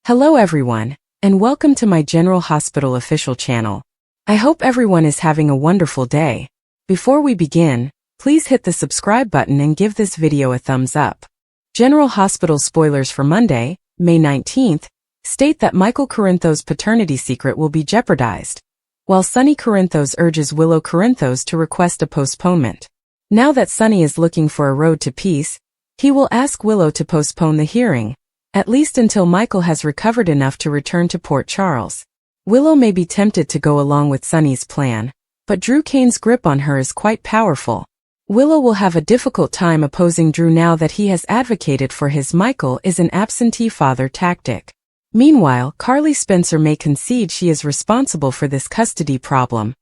Hello everyone, and welcome to my General Hospital official channel. I hope everyone is having a wonderful day. Before we begin, please hit the subscribe button and give this video a thumbs up. General Hospital spoilers for Monday, May 19th, state that Michael Corinthos' paternity secret will be jeopardized, while Sonny Corinthos urges Willow Corinthos to request a postponement. Now that Sonny is looking for a road to peace, he will ask Willow to postpone the hearing, at least until Michael has recovered enough to return to Port Charles. Willow may be tempted to go along with Sonny's plan, but Drew Kane's grip on her is quite powerful. Willow will have a difficult time opposing Drew now that he has advocated for his Michael is an absentee father tactic. Meanwhile, Carly Spencer may concede she is responsible for this custody problem,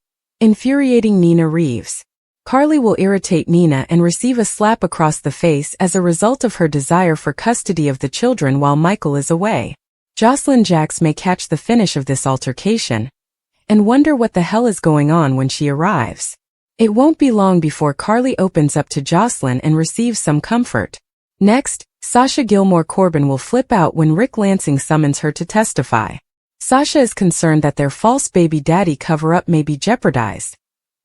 infuriating Nina Reeves. Carly will irritate Nina and receive a slap across the face as a result of her desire for custody of the children while Michael is away. Jocelyn Jacks may catch the finish of this altercation and wonder what the hell is going on when she arrives. It won't be long before Carly opens up to Jocelyn and receives some comfort. Next, Sasha Gilmore Corbin will flip out when Rick Lansing summons her to testify. Sasha is concerned that their false baby daddy cover-up may be jeopardized.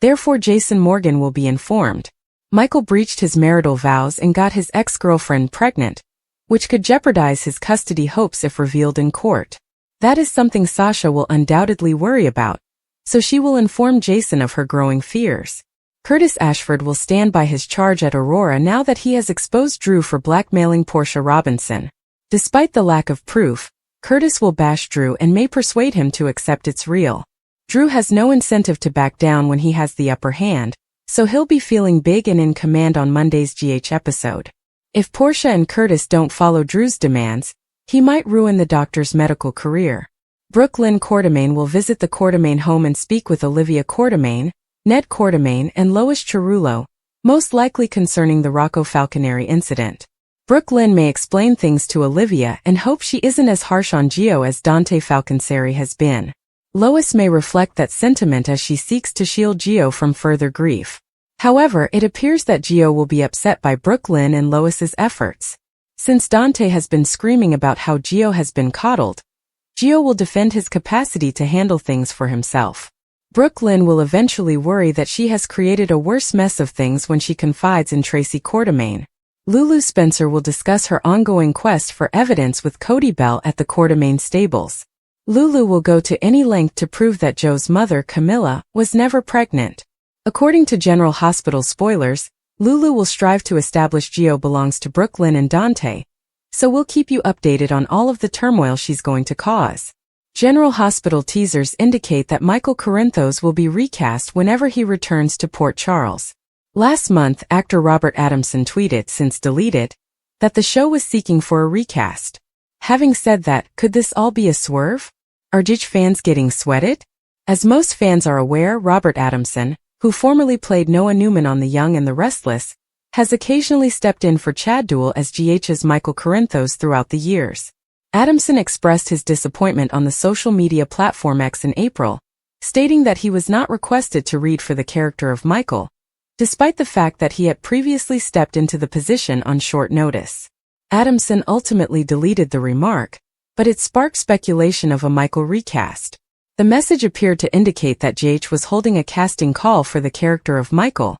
Therefore, Jason Morgan will be informed. Michael breached his marital vows and got his ex-girlfriend pregnant, which could jeopardize his custody hopes if revealed in court. That is something Sasha will undoubtedly worry about, so she will inform Jason of her growing fears. Curtis Ashford will stand by his charge at Aurora now that he has exposed Drew for blackmailing Portia Robinson. Despite the lack of proof, Curtis will bash Drew and may persuade him to accept it's real. Drew has no incentive to back down when he has the upper hand, so he'll be feeling big and in command on Monday's GH episode. If Portia and Curtis don't follow Drew's demands, he might ruin the doctor's medical career. Brooke Lynn Quartermaine will visit the Quartermaine home and speak with Olivia Quartermaine, Ned Quartermaine and Lois Cerullo, most likely concerning the Rocco Falconeri incident. Brooke Lynn may explain things to Olivia and hope she isn't as harsh on Gio as Dante Falconeri has been. Lois may reflect that sentiment as she seeks to shield Gio from further grief. However, it appears that Gio will be upset by Brooke Lynn and Lois's efforts. Since Dante has been screaming about how Gio has been coddled, Gio will defend his capacity to handle things for himself. Brooke Lynn will eventually worry that she has created a worse mess of things when she confides in Tracy Quartermaine. Lulu Spencer will discuss her ongoing quest for evidence with Cody Bell at the Quartermaine stables. Lulu will go to any length to prove that Joe's mother, Camilla, was never pregnant. According to General Hospital spoilers, Lulu will strive to establish Gio belongs to Brooke Lynn and Dante, so we'll keep you updated on all of the turmoil she's going to cause. General Hospital teasers indicate that Michael Corinthos will be recast whenever he returns to Port Charles. Last month, actor Robert Adamson tweeted, since deleted, that the show was seeking for a recast. Having said that, could this all be a swerve? Are GH fans getting sweated? As most fans are aware, Robert Adamson, who formerly played Noah Newman on The Young and the Restless, has occasionally stepped in for Chad Duell as GH's Michael Corinthos throughout the years. Adamson expressed his disappointment on the social media platform X in April, stating that he was not requested to read for the character of Michael, despite the fact that he had previously stepped into the position on short notice. Adamson ultimately deleted the remark, but it sparked speculation of a Michael recast. The message appeared to indicate that GH was holding a casting call for the character of Michael.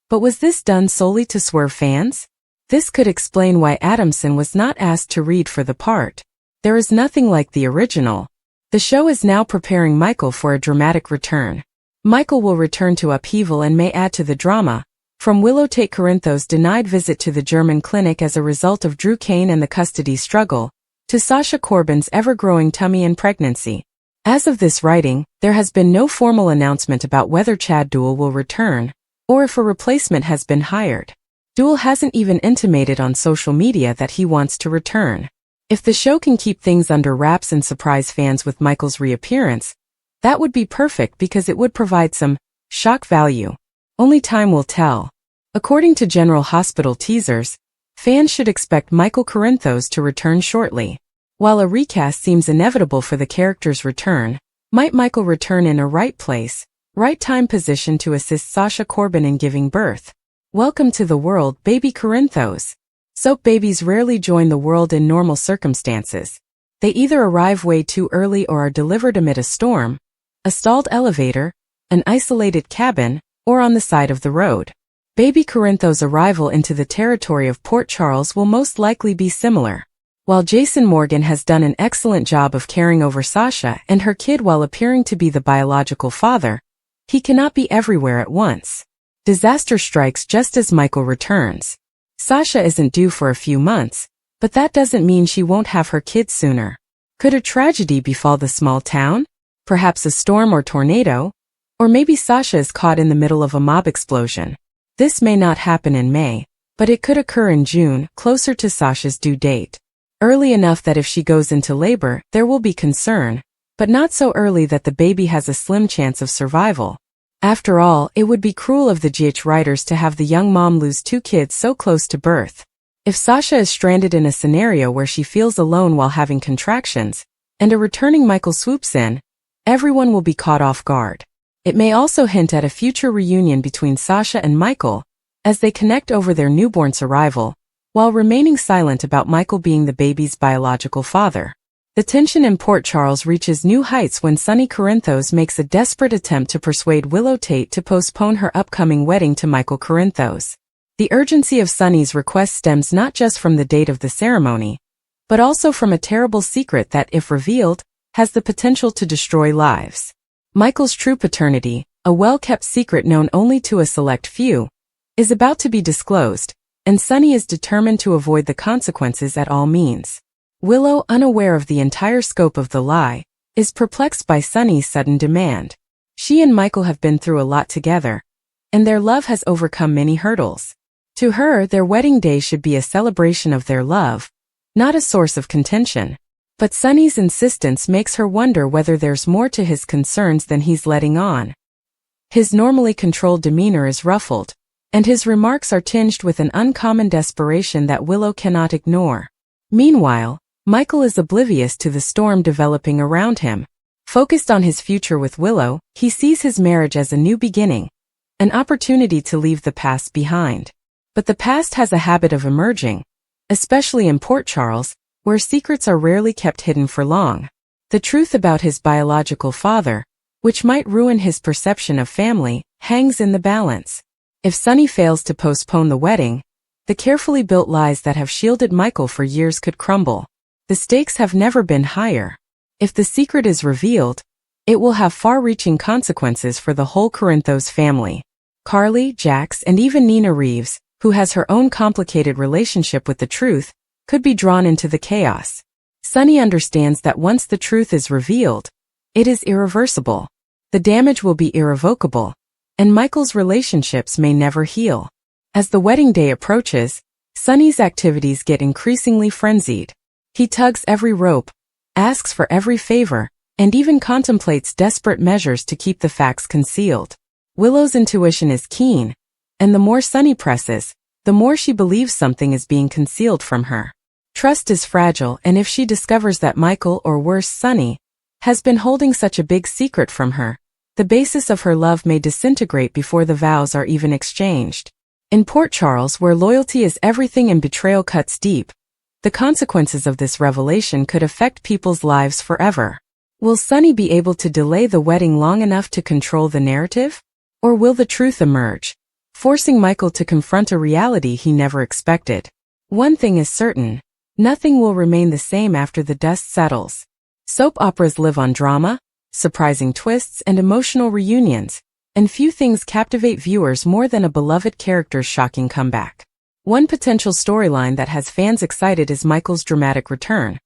But was this done solely to swerve fans? This could explain why Adamson was not asked to read for the part. There is nothing like the original. The show is now preparing Michael for a dramatic return. Michael will return to upheaval and may add to the drama, from Willow Tate Corinthos' denied visit to the German clinic as a result of Drew Kane and the custody struggle, to Sasha Corbin's ever-growing tummy and pregnancy. As of this writing, there has been no formal announcement about whether Chad Duell will return, or if a replacement has been hired. Duell hasn't even intimated on social media that he wants to return. If the show can keep things under wraps and surprise fans with Michael's reappearance, that would be perfect because it would provide some shock value. Only time will tell. According to General Hospital teasers, fans should expect Michael Corinthos to return shortly. While a recast seems inevitable for the character's return, might Michael return in a right place, right time position to assist Sasha Corbin in giving birth? Welcome to the world, baby Corinthos. Soap babies rarely join the world in normal circumstances. They either arrive way too early or are delivered amid a storm, a stalled elevator, an isolated cabin, or on the side of the road. Baby Corinthos' arrival into the territory of Port Charles will most likely be similar. While Jason Morgan has done an excellent job of caring over Sasha and her kid while appearing to be the biological father, he cannot be everywhere at once. Disaster strikes just as Michael returns. Sasha isn't due for a few months, but that doesn't mean she won't have her kids sooner. Could a tragedy befall the small town? Perhaps a storm or tornado? Or maybe Sasha is caught in the middle of a mob explosion. This may not happen in May, but it could occur in June, closer to Sasha's due date. Early enough that if she goes into labor, there will be concern, but not so early that the baby has a slim chance of survival. After all, it would be cruel of the GH writers to have the young mom lose 2 kids so close to birth. If Sasha is stranded in a scenario where she feels alone while having contractions, and a returning Michael swoops in, everyone will be caught off guard. It may also hint at a future reunion between Sasha and Michael, as they connect over their newborn's arrival, while remaining silent about Michael being the baby's biological father. The tension in Port Charles reaches new heights when Sonny Corinthos makes a desperate attempt to persuade Willow Tate to postpone her upcoming wedding to Michael Corinthos. The urgency of Sonny's request stems not just from the date of the ceremony, but also from a terrible secret that, if revealed, has the potential to destroy lives. Michael's true paternity, a well-kept secret known only to a select few, is about to be disclosed, and Sonny is determined to avoid the consequences at all means. Willow, unaware of the entire scope of the lie, is perplexed by Sonny's sudden demand. She and Michael have been through a lot together, and their love has overcome many hurdles. To her, their wedding day should be a celebration of their love, not a source of contention. But Sonny's insistence makes her wonder whether there's more to his concerns than he's letting on. His normally controlled demeanor is ruffled, and his remarks are tinged with an uncommon desperation that Willow cannot ignore. Meanwhile, Michael is oblivious to the storm developing around him. Focused on his future with Willow, he sees his marriage as a new beginning, an opportunity to leave the past behind. But the past has a habit of emerging, especially in Port Charles, where secrets are rarely kept hidden for long. The truth about his biological father, which might ruin his perception of family, hangs in the balance. If Sonny fails to postpone the wedding, the carefully built lies that have shielded Michael for years could crumble. The stakes have never been higher. If the secret is revealed, it will have far-reaching consequences for the whole Corinthos family. Carly, Jax, and even Nina Reeves, who has her own complicated relationship with the truth, could be drawn into the chaos. Sonny understands that once the truth is revealed, it is irreversible. The damage will be irrevocable, and Michael's relationships may never heal. As the wedding day approaches, Sonny's activities get increasingly frenzied. He tugs every rope, asks for every favor, and even contemplates desperate measures to keep the facts concealed. Willow's intuition is keen, and the more Sonny presses, the more she believes something is being concealed from her. Trust is fragile, and if she discovers that Michael, or worse Sonny, has been holding such a big secret from her, the basis of her love may disintegrate before the vows are even exchanged. In Port Charles, where loyalty is everything and betrayal cuts deep, the consequences of this revelation could affect people's lives forever. Will Sonny be able to delay the wedding long enough to control the narrative? Or will the truth emerge, forcing Michael to confront a reality he never expected? One thing is certain, nothing will remain the same after the dust settles. Soap operas live on drama, surprising twists, and emotional reunions, and few things captivate viewers more than a beloved character's shocking comeback. One potential storyline that has fans excited is Michael's dramatic return,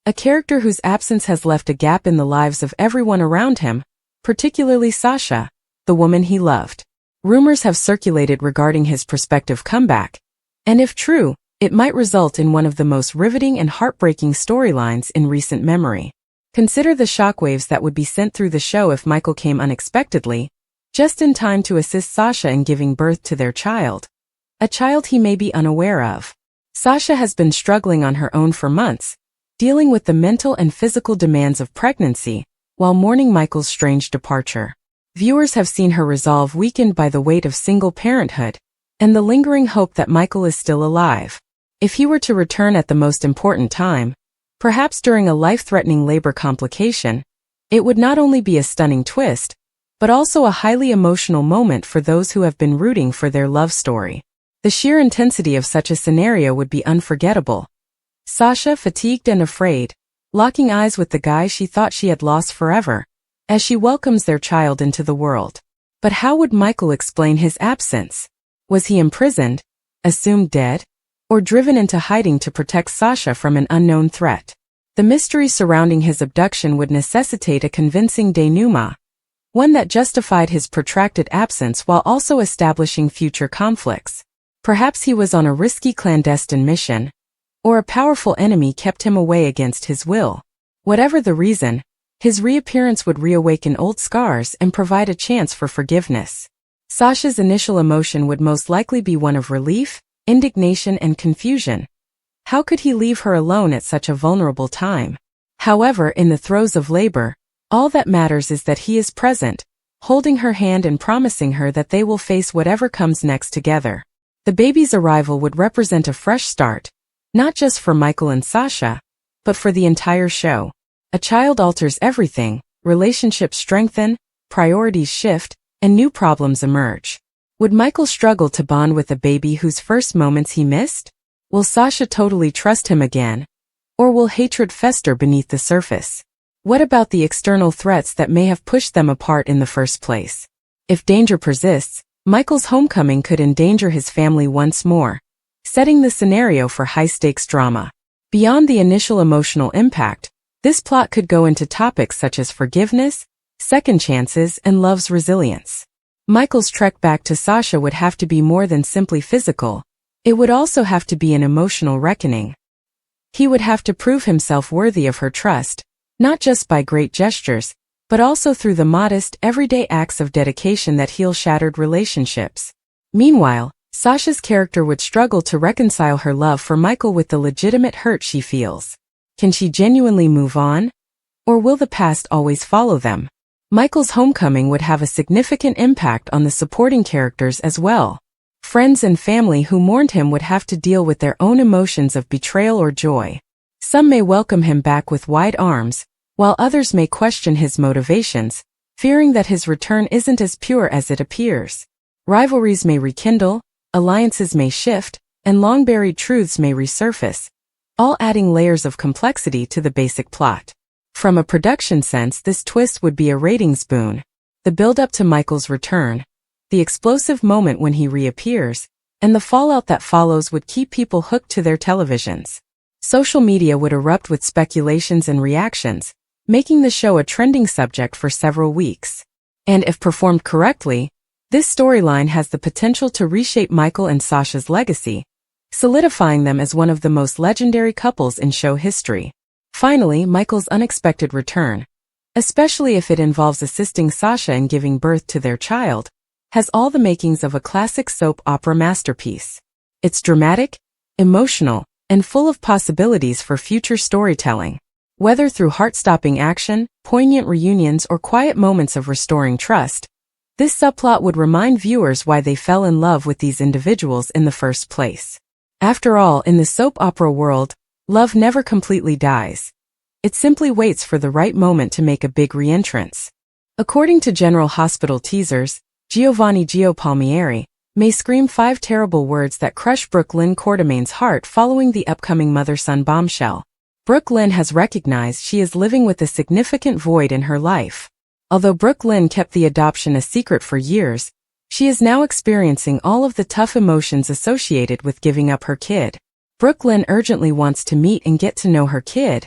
a character whose absence has left a gap in the lives of everyone around him, particularly Sasha, the woman he loved. Rumors have circulated regarding his prospective comeback, and if true, it might result in one of the most riveting and heartbreaking storylines in recent memory. Consider the shockwaves that would be sent through the show if Michael came unexpectedly, just in time to assist Sasha in giving birth to their child, a child he may be unaware of. Sasha has been struggling on her own for months, dealing with the mental and physical demands of pregnancy, while mourning Michael's strange departure. Viewers have seen her resolve weakened by the weight of single parenthood, and the lingering hope that Michael is still alive. If he were to return at the most important time, Perhaps during a life-threatening labor complication, it would not only be a stunning twist, but also a highly emotional moment for those who have been rooting for their love story. The sheer intensity of such a scenario would be unforgettable. Sasha, fatigued and afraid, locking eyes with the guy she thought she had lost forever, as she welcomes their child into the world. But how would Michael explain his absence? Was he imprisoned, assumed dead, or driven into hiding to protect Sasha from an unknown threat? The mystery surrounding his abduction would necessitate a convincing denouement, one that justified his protracted absence while also establishing future conflicts. Perhaps he was on a risky clandestine mission, or a powerful enemy kept him away against his will. Whatever the reason, his reappearance would reawaken old scars and provide a chance for forgiveness. Sasha's initial emotion would most likely be one of relief, indignation, and confusion. How could he leave her alone at such a vulnerable time? However, in the throes of labor, all that matters is that he is present, holding her hand and promising her that they will face whatever comes next together. The baby's arrival would represent a fresh start, not just for Michael and Sasha, but for the entire show. A child alters everything, relationships strengthen, priorities shift, and new problems emerge. Would Michael struggle to bond with a baby whose first moments he missed? Will Sasha totally trust him again? Or will hatred fester beneath the surface? What about the external threats that may have pushed them apart in the first place? If danger persists, Michael's homecoming could endanger his family once more, setting the scenario for high-stakes drama. Beyond the initial emotional impact, this plot could go into topics such as forgiveness, second chances, and love's resilience. Michael's trek back to Sasha would have to be more than simply physical. It would also have to be an emotional reckoning. He would have to prove himself worthy of her trust, not just by great gestures, but also through the modest, everyday acts of dedication that heal shattered relationships. Meanwhile, Sasha's character would struggle to reconcile her love for Michael with the legitimate hurt she feels. Can she genuinely move on? Or will the past always follow them? Michael's homecoming would have a significant impact on the supporting characters as well. Friends and family who mourned him would have to deal with their own emotions of betrayal or joy. Some may welcome him back with wide arms, while others may question his motivations, fearing that his return isn't as pure as it appears. Rivalries may rekindle, alliances may shift, and long-buried truths may resurface, all adding layers of complexity to the basic plot. From a production sense, this twist would be a ratings boon. The build-up to Michael's return, the explosive moment when he reappears, and the fallout that follows would keep people hooked to their televisions. Social media would erupt with speculations and reactions, making the show a trending subject for several weeks. And if performed correctly, this storyline has the potential to reshape Michael and Sasha's legacy, solidifying them as one of the most legendary couples in show history. Finally, Michael's unexpected return, especially if it involves assisting Sasha in giving birth to their child, has all the makings of a classic soap opera masterpiece. It's dramatic, emotional, and full of possibilities for future storytelling. Whether through heart-stopping action, poignant reunions, or quiet moments of restoring trust, this subplot would remind viewers why they fell in love with these individuals in the first place. After all, in the soap opera world, love never completely dies. It simply waits for the right moment to make a big re-entrance. According to General Hospital teasers, Giovanni Gio Palmieri may scream 5 terrible words that crush Brooke Lynn Quartermain's heart following the upcoming mother-son bombshell. Brooke Lynn has recognized she is living with a significant void in her life. Although Brooke Lynn kept the adoption a secret for years, she is now experiencing all of the tough emotions associated with giving up her kid. Brooke Lynn urgently wants to meet and get to know her kid,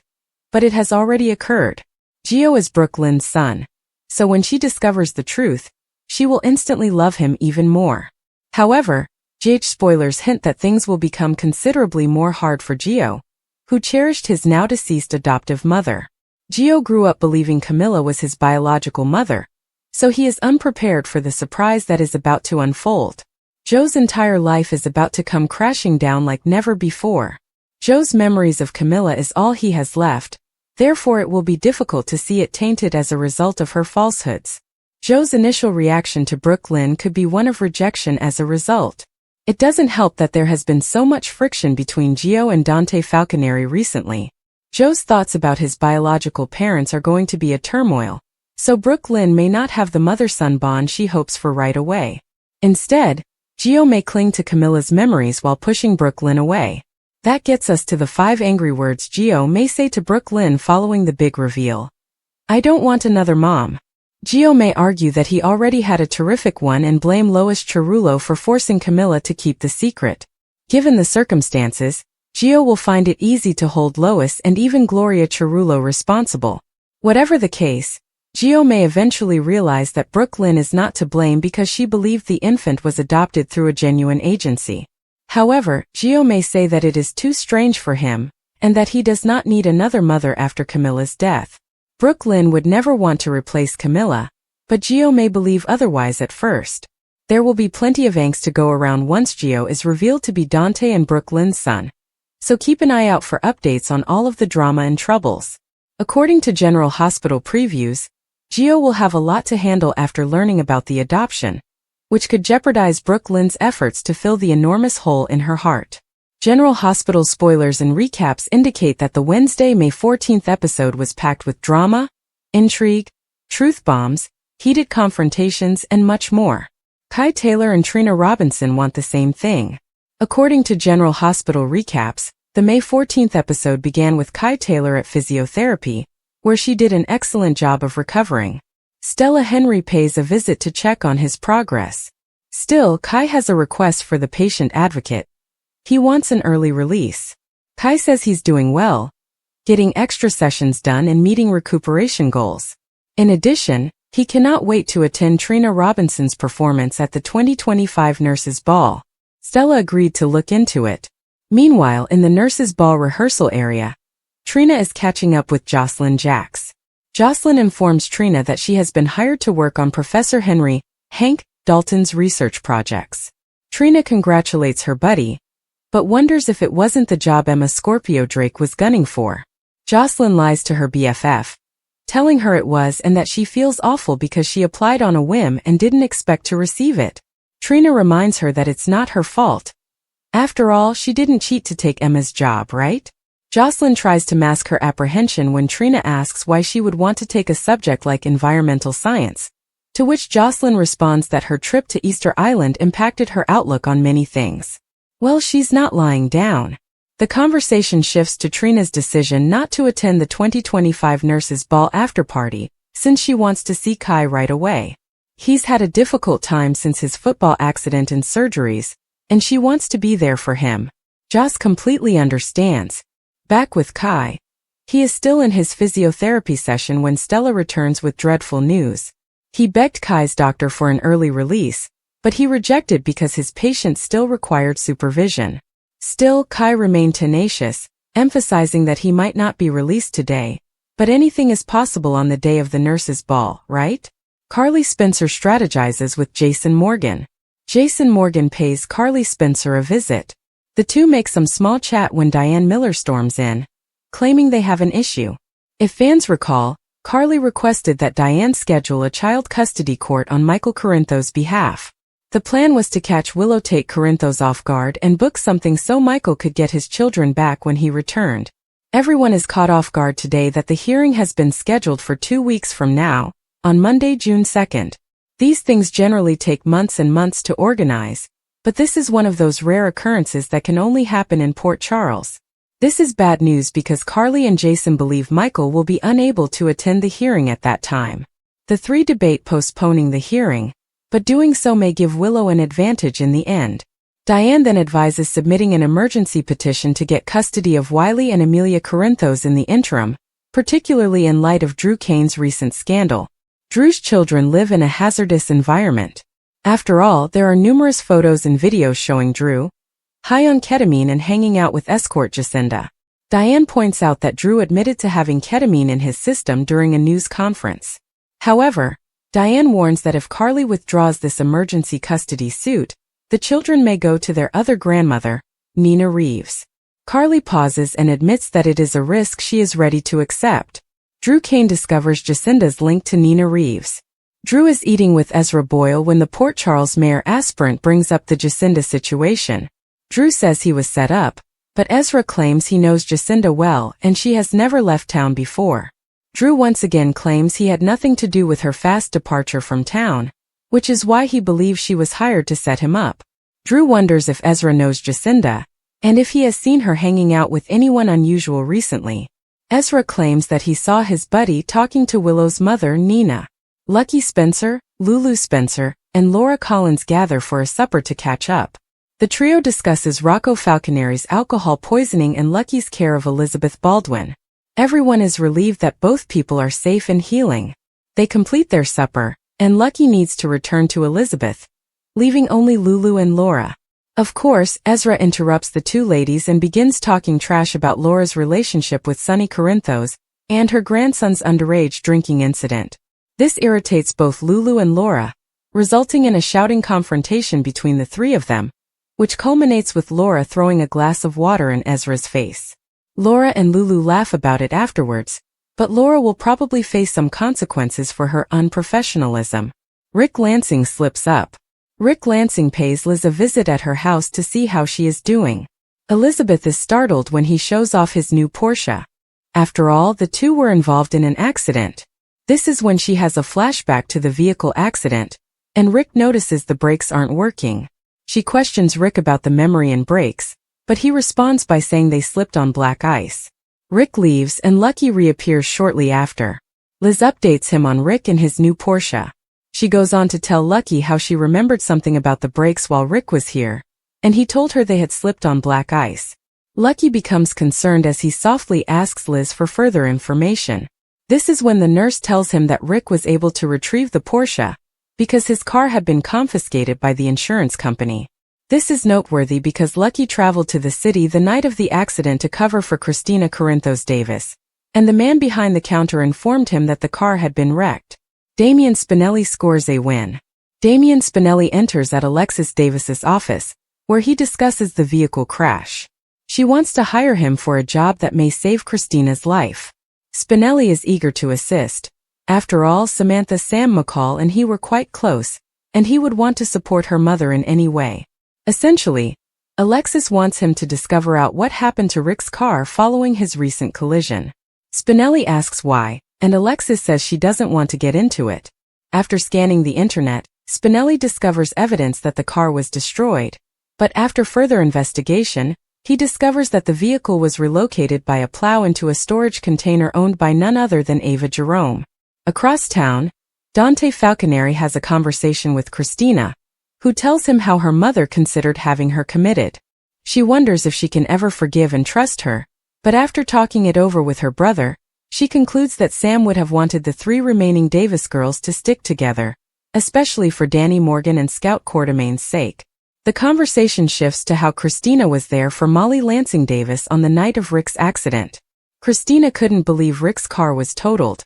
but it has already occurred. Gio is Brooke Lynn's son, so when she discovers the truth, she will instantly love him even more. However, GH spoilers hint that things will become considerably more hard for Gio, who cherished his now-deceased adoptive mother. Gio grew up believing Camilla was his biological mother, so he is unprepared for the surprise that is about to unfold. Joe's entire life is about to come crashing down like never before. Joe's memories of Camilla is all he has left, therefore it will be difficult to see it tainted as a result of her falsehoods. Joe's initial reaction to Brooke Lynn could be one of rejection as a result. It doesn't help that there has been so much friction between Gio and Dante Falconeri recently. Joe's thoughts about his biological parents are going to be a turmoil, so Brooklyn may not have the mother-son bond she hopes for right away. Instead, Gio may cling to Camilla's memories while pushing Brooklyn away. That gets us to the 5 angry words Gio may say to Brooklyn following the big reveal. I don't want another mom. Gio may argue that he already had a terrific one and blame Lois Cerullo for forcing Camilla to keep the secret. Given the circumstances, Gio will find it easy to hold Lois and even Gloria Cerullo responsible. Whatever the case, Gio may eventually realize that Brooklyn is not to blame because she believed the infant was adopted through a genuine agency. However, Gio may say that it is too strange for him, and that he does not need another mother after Camilla's death. Brooklyn would never want to replace Camilla, but Gio may believe otherwise at first. There will be plenty of angst to go around once Gio is revealed to be Dante and Brooklyn's son. So keep an eye out for updates on all of the drama and troubles. According to General Hospital previews, Gio will have a lot to handle after learning about the adoption, which could jeopardize Brooklyn's efforts to fill the enormous hole in her heart. General Hospital spoilers and recaps indicate that the Wednesday, May 14th episode was packed with drama, intrigue, truth bombs, heated confrontations, and much more. Kai Taylor and Trina Robinson want the same thing. According to General Hospital recaps, the May 14th episode began with Kai Taylor at physiotherapy, where she did an excellent job of recovering. Stella Henry pays a visit to check on his progress. Still, Kai has a request for the patient advocate. He wants an early release. Kai says he's doing well, getting extra sessions done and meeting recuperation goals. In addition, he cannot wait to attend Trina Robinson's performance at the 2025 Nurses' Ball. Stella agreed to look into it. Meanwhile, in the Nurses' Ball rehearsal area, Trina is catching up with Jocelyn Jacks. Jocelyn informs Trina that she has been hired to work on Professor Hank Dalton's research projects. Trina congratulates her buddy, but wonders if it wasn't the job Emma Scorpio Drake was gunning for. Jocelyn lies to her BFF, telling her it was and that she feels awful because she applied on a whim and didn't expect to receive it. Trina reminds her that it's not her fault. After all, she didn't cheat to take Emma's job, right? Jocelyn tries to mask her apprehension when Trina asks why she would want to take a subject like environmental science, to which Jocelyn responds that her trip to Easter Island impacted her outlook on many things. Well, she's not lying down. The conversation shifts to Trina's decision not to attend the 2025 Nurses' Ball after-party, since she wants to see Kai right away. He's had a difficult time since his football accident and surgeries, and she wants to be there for him. Joss completely understands. Back with Kai, he is still in his physiotherapy session when Stella returns with dreadful news. He begged Kai's doctor for an early release, but he rejected because his patient still required supervision. Still, Kai remained tenacious, emphasizing that he might not be released today, but anything is possible on the day of the Nurses' Ball, right? Carly Spencer strategizes with Jason Morgan. Jason Morgan pays Carly Spencer a visit. The two make some small chat when Diane Miller storms in, claiming they have an issue. If fans recall, Carly requested that Diane schedule a child custody court on Michael Corinthos' behalf. The plan was to catch Willow take Corinthos off guard and book something so Michael could get his children back when he returned. Everyone is caught off guard today that the hearing has been scheduled for 2 weeks from now, on Monday, June 2nd. These things generally take months and months to organize, but this is one of those rare occurrences that can only happen in Port Charles. This is bad news because Carly and Jason believe Michael will be unable to attend the hearing at that time. The three debate postponing the hearing, but doing so may give Willow an advantage in the end. Diane then advises submitting an emergency petition to get custody of Wiley and Amelia Corinthos in the interim, particularly in light of Drew Kane's recent scandal. Drew's children live in a hazardous environment. After all, there are numerous photos and videos showing Drew high on ketamine and hanging out with escort Jacinda. Diane points out that Drew admitted to having ketamine in his system during a news conference. However, Diane warns that if Carly withdraws this emergency custody suit, the children may go to their other grandmother, Nina Reeves. Carly pauses and admits that it is a risk she is ready to accept. Drew Kane discovers Jacinda's link to Nina Reeves. Drew is eating with Ezra Boyle when the Port Charles mayor aspirant brings up the Jacinda situation. Drew says he was set up, But Ezra claims he knows Jacinda well and she has never left town before. Drew once again claims he had nothing to do with her fast departure from town, which is why he believes she was hired to set him up. Drew wonders if Ezra knows Jacinda, and if he has seen her hanging out with anyone unusual recently. Ezra claims that he saw his buddy talking to Willow's mother, Nina. Lucky Spencer, Lulu Spencer, and Laura Collins gather for a supper to catch up. The trio discusses Rocco Falconeri's alcohol poisoning and Lucky's care of Elizabeth Baldwin. Everyone is relieved that both people are safe and healing. They complete their supper, and Lucky needs to return to Elizabeth, leaving only Lulu and Laura. Of course, Ezra interrupts the two ladies and begins talking trash about Laura's relationship with Sonny Corinthos and her grandson's underage drinking incident. This irritates both Lulu and Laura, resulting in a shouting confrontation between the three of them, which culminates with Laura throwing a glass of water in Ezra's face. Laura and Lulu laugh about it afterwards, but Laura will probably face some consequences for her unprofessionalism. Rick Lansing slips up. Rick Lansing pays Liz a visit at her house to see how she is doing. Elizabeth is startled when he shows off his new Porsche. After all, the two were involved in an accident. This is when she has a flashback to the vehicle accident, and Rick notices the brakes aren't working. She questions Rick about the memory and brakes, but he responds by saying they slipped on black ice. Rick leaves and Lucky reappears shortly after. Liz updates him on Rick and his new Porsche. She goes on to tell Lucky how she remembered something about the brakes while Rick was here, and he told her they had slipped on black ice. Lucky becomes concerned as he softly asks Liz for further information. This is when the nurse tells him that Rick was able to retrieve the Porsche because his car had been confiscated by the insurance company. This is noteworthy because Lucky traveled to the city the night of the accident to cover for Christina Corinthos Davis, and the man behind the counter informed him that the car had been wrecked. Damian Spinelli scores a win. Damian Spinelli enters at Alexis Davis's office, where he discusses the vehicle crash. She wants to hire him for a job that may save Christina's life. Spinelli is eager to assist. After all, Samantha Sam McCall and he were quite close, and he would want to support her mother in any way. Essentially, Alexis wants him to discover out what happened to Rick's car following his recent collision. Spinelli asks why, and Alexis says she doesn't want to get into it. After scanning the internet, Spinelli discovers evidence that the car was destroyed, but after further investigation, he discovers that the vehicle was relocated by a plow into a storage container owned by none other than Ava Jerome. Across town, Dante Falconeri has a conversation with Christina, who tells him how her mother considered having her committed. She wonders if she can ever forgive and trust her, but after talking it over with her brother, she concludes that Sam would have wanted the three remaining Davis girls to stick together, especially for Danny Morgan and Scout Quartermain's sake. The conversation shifts to how Christina was there for Molly Lansing Davis on the night of Rick's accident. Christina couldn't believe Rick's car was totaled.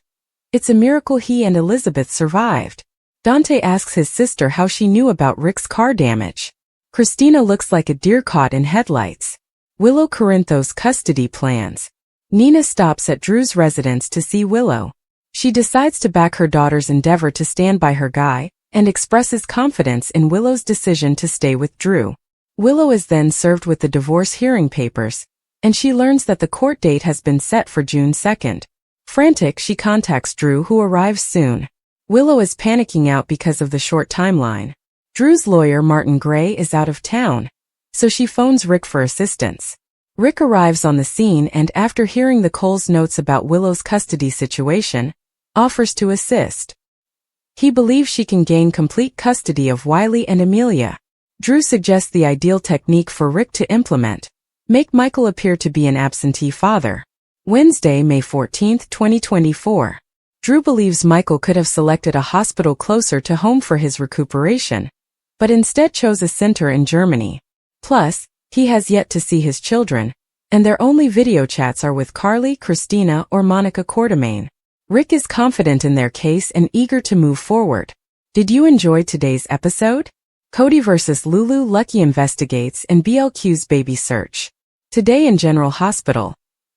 It's a miracle he and Elizabeth survived. Dante asks his sister how she knew about Rick's car damage. Christina looks like a deer caught in headlights. Willow Corinthos custody plans. Nina stops at Drew's residence to see Willow. She decides to back her daughter's endeavor to stand by her guy, and expresses confidence in Willow's decision to stay with Drew. Willow is then served with the divorce hearing papers, and she learns that the court date has been set for June 2nd. Frantic, she contacts Drew, who arrives soon. Willow is panicking out because of the short timeline. Drew's lawyer, Martin Gray, is out of town, so she phones Rick for assistance. Rick arrives on the scene and after hearing the Coles notes about Willow's custody situation, offers to assist. He believes she can gain complete custody of Wiley and Amelia. Drew suggests the ideal technique for Rick to implement: make Michael appear to be an absentee father. Wednesday, May 14, 2024. Drew believes Michael could have selected a hospital closer to home for his recuperation, but instead chose a center in Germany. Plus, he has yet to see his children, and their only video chats are with Carly, Christina, or Monica Quartermain. Rick is confident in their case and eager to move forward. Did you enjoy today's episode? Cody vs. Lulu, Lucky investigates and BLQ's baby search. Today in General Hospital.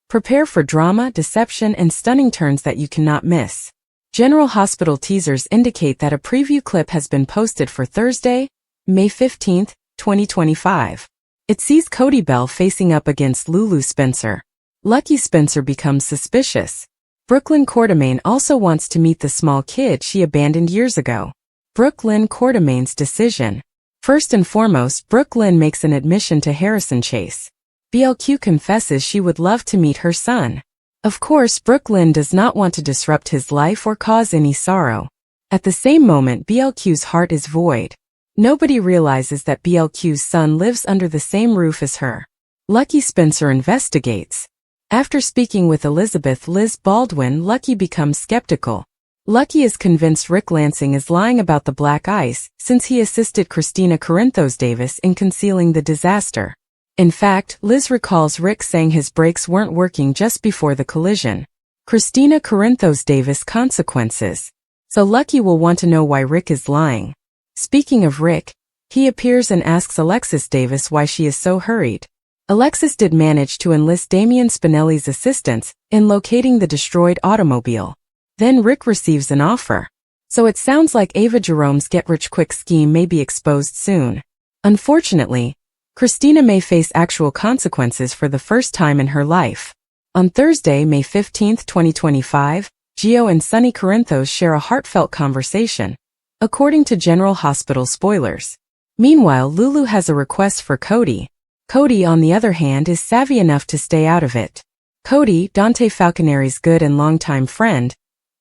Prepare for drama, deception, and stunning turns that you cannot miss. General Hospital teasers indicate that a preview clip has been posted for Thursday, May 15, 2025. It sees Cody Bell facing up against Lulu Spencer. Lucky Spencer becomes suspicious. Brooklyn Quartermaine also wants to meet the small kid she abandoned years ago. Brooklyn Quartermaine's decision. First and foremost, Brooklyn makes an admission to Harrison Chase. BLQ confesses she would love to meet her son. Of course, Brooklyn does not want to disrupt his life or cause any sorrow. At the same moment, BLQ's heart is void. Nobody realizes that BLQ's son lives under the same roof as her. Lucky Spencer investigates. After speaking with Elizabeth Liz Baldwin, Lucky becomes skeptical. Lucky is convinced Rick Lansing is lying about the black ice, since he assisted Christina Corinthos Davis in concealing the disaster. In fact, Liz recalls Rick saying his brakes weren't working just before the collision. Christina Corinthos Davis consequences. So Lucky will want to know why Rick is lying. Speaking of Rick, he appears and asks Alexis Davis why she is so hurried. Alexis did manage to enlist Damian Spinelli's assistance in locating the destroyed automobile. Then Rick receives an offer. So it sounds like Ava Jerome's get-rich-quick scheme may be exposed soon. Unfortunately, Christina may face actual consequences for the first time in her life. On Thursday, May 15, 2025, Gio and Sonny Corinthos share a heartfelt conversation, according to General Hospital spoilers. Meanwhile, Lulu has a request for Cody. Cody, on the other hand, is savvy enough to stay out of it. Cody, Dante Falconeri's good and longtime friend,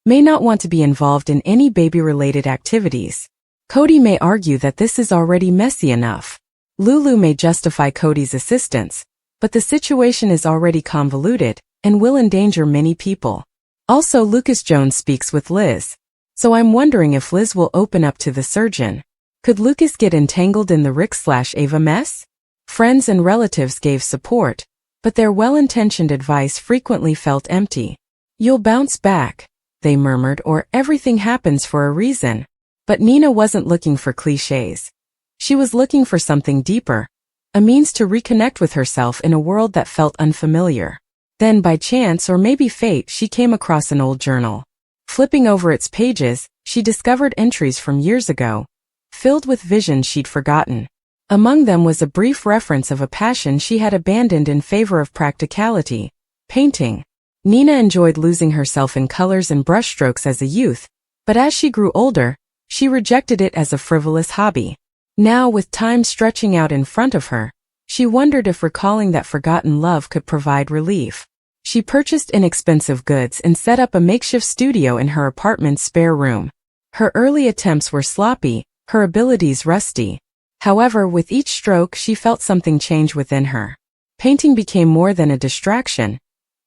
may not want to be involved in any baby-related activities. Cody may argue that this is already messy enough. Lulu may justify Cody's assistance, but the situation is already convoluted and will endanger many people. Also, Lucas Jones speaks with Liz. So I'm wondering if Liz will open up to the surgeon. Could Lucas get entangled in the Rick/Ava mess? Friends and relatives gave support, but their well-intentioned advice frequently felt empty. You'll bounce back, they murmured, or everything happens for a reason. But Nina wasn't looking for cliches. She was looking for something deeper, a means to reconnect with herself in a world that felt unfamiliar. Then by chance or maybe fate, she came across an old journal. Flipping over its pages, she discovered entries from years ago, filled with visions she'd forgotten. Among them was a brief reference of a passion she had abandoned in favor of practicality, painting. Nina enjoyed losing herself in colors and brushstrokes as a youth, but as she grew older, she rejected it as a frivolous hobby. Now, with time stretching out in front of her, she wondered if recalling that forgotten love could provide relief. She purchased inexpensive goods and set up a makeshift studio in her apartment's spare room. Her early attempts were sloppy, her abilities rusty. However, with each stroke she felt something change within her. Painting became more than a distraction.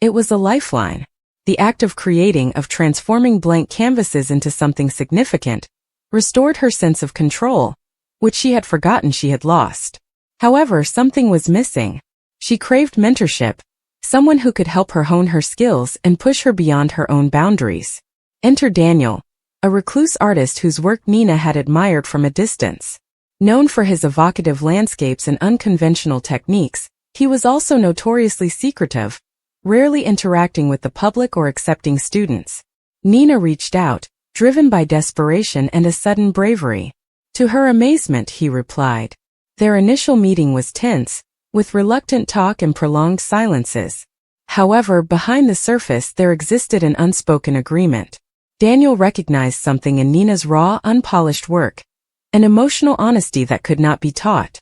It was a lifeline. The act of creating, of transforming blank canvases into something significant, restored her sense of control, which she had forgotten she had lost. However, something was missing. She craved mentorship, someone who could help her hone her skills and push her beyond her own boundaries. Enter Daniel, a recluse artist whose work Nina had admired from a distance. Known for his evocative landscapes and unconventional techniques, he was also notoriously secretive, rarely interacting with the public or accepting students. Nina reached out, driven by desperation and a sudden bravery. To her amazement, he replied. Their initial meeting was tense, with reluctant talk and prolonged silences. However, behind the surface there existed an unspoken agreement. Daniel recognized something in Nina's raw, unpolished work, an emotional honesty that could not be taught.